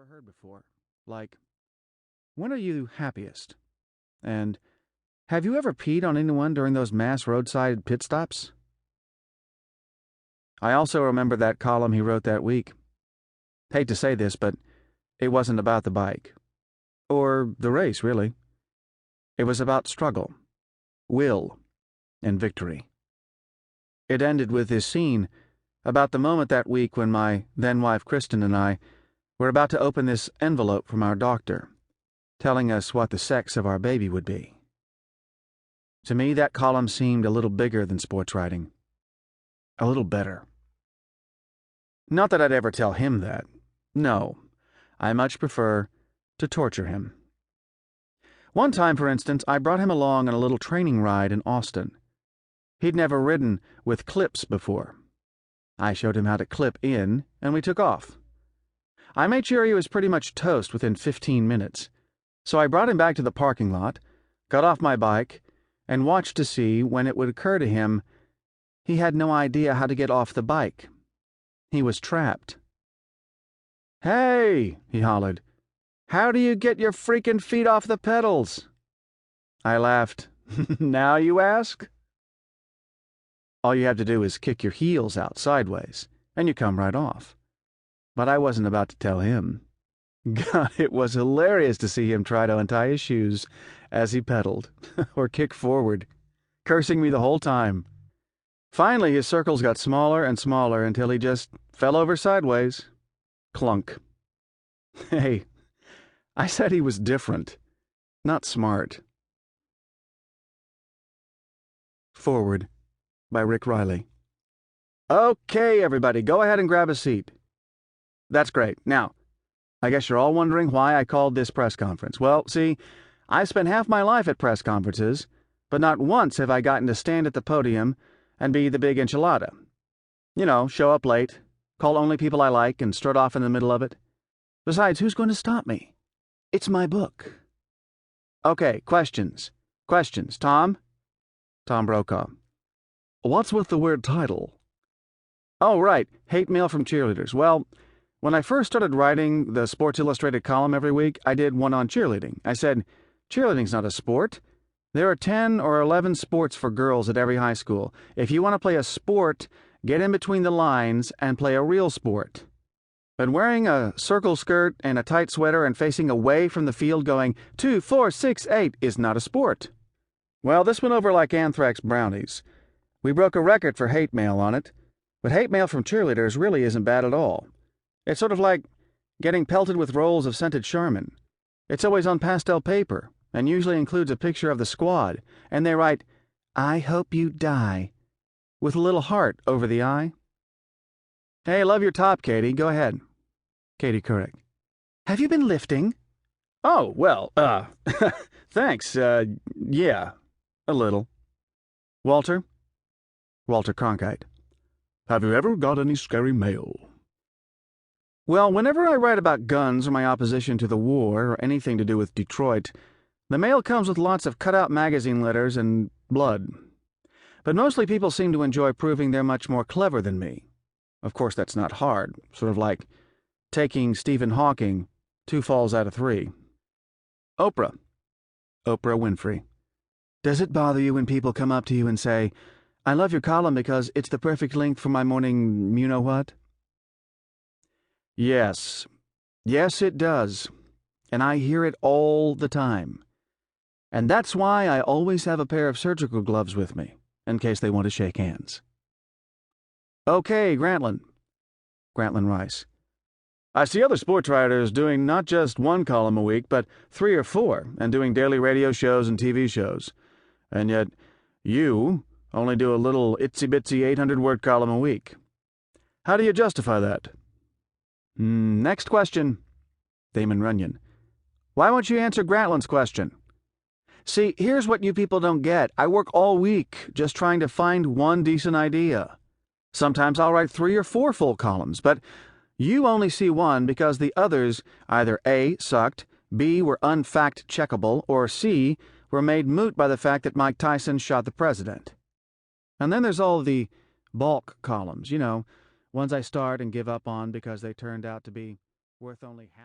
never heard before. Like, when are you happiest? And have you ever peed on anyone during those mass roadside pit stops? I also remember that column he wrote that week. Hate to say this, but it wasn't about the bike. Or the race, really. It was about struggle, will, and victory. It ended with this scene about the moment that week when my then-wife Kristen and I were about to open this envelope from our doctor, telling us what the sex of our baby would be. To me, that column seemed a little bigger than sports writing. A little better. Not that I'd ever tell him that. No, I much prefer to torture him. One time, for instance, I brought him along on a little training ride in Austin. He'd never ridden with clips before. I showed him how to clip in, and we took off. I made sure he was pretty much toast within 15 minutes, so I brought him back to the parking lot, got off my bike, and watched to see when it would occur to him he had no idea how to get off the bike. He was trapped. "Hey," he hollered, "how do you get your freaking feet off the pedals?" I laughed. "Now you ask?" All you have to do is kick your heels out sideways, and you come right off. But I wasn't about to tell him. God, it was hilarious to see him try to untie his shoes as he pedaled, or kick forward, cursing me the whole time. Finally, his circles got smaller and smaller until he just fell over sideways. Clunk. Hey, I said he was different, not smart. Forward by Rick Reilly. Okay, everybody, go ahead and grab a seat. That's great. Now, I guess you're all wondering why I called this press conference. Well, see, I spent half my life at press conferences, but not once have I gotten to stand at the podium and be the big enchilada. You know, show up late, call only people I like, and strut off in the middle of it. Besides, who's going to stop me? It's my book. Okay, questions. Questions. Tom? Tom brokaw. What's with the weird title? Oh, right. Hate mail from cheerleaders. Well, when I first started writing the Sports Illustrated column every week, I did one on cheerleading. I said, cheerleading's not a sport. There are 10 or 11 sports for girls at every high school. If you want to play a sport, get in between the lines and play a real sport. But wearing a circle skirt and a tight sweater and facing away from the field going 2, 4, 6, 8 is not a sport. Well, this went over like anthrax brownies. We broke a record for hate mail on it, but hate mail from cheerleaders really isn't bad at all. It's sort of like getting pelted with rolls of scented Charmin. It's always on pastel paper and usually includes a picture of the squad, and they write, "I hope you die," with a little heart over the eye. Hey, love your top, Katie. Go ahead. Katie Couric. Have you been lifting? Oh, well, thanks, yeah, a little. Walter? Walter Cronkite. Have you ever got any scary mail? Well, whenever I write about guns or my opposition to the war or anything to do with Detroit, the mail comes with lots of cut-out magazine letters and blood. But mostly people seem to enjoy proving they're much more clever than me. Of course, that's not hard, sort of like taking Stephen Hawking 2 falls out of 3. Oprah. Oprah Winfrey. Does it bother you when people come up to you and say, "I love your column because it's the perfect length for my morning you-know-what"? Yes. Yes, it does. And I hear it all the time. And that's why I always have a pair of surgical gloves with me, in case they want to shake hands. Okay, Grantland. Grantland Rice. I see other sports writers doing not just 1 column a week, but 3 or 4, and doing daily radio shows and TV shows. And yet, you only do a little itsy-bitsy 800-word column a week. How do you justify that? Next question. Damon Runyon. Why won't you answer Grantland's question? See, here's what you people don't get. I work all week just trying to find one decent idea. Sometimes I'll write 3 or 4 full columns, but you only see one because the others either A, sucked, B, were unfact-checkable, or C, were made moot by the fact that Mike Tyson shot the president. And then there's all the bulk columns, you know, ones I start and give up on because they turned out to be worth only half.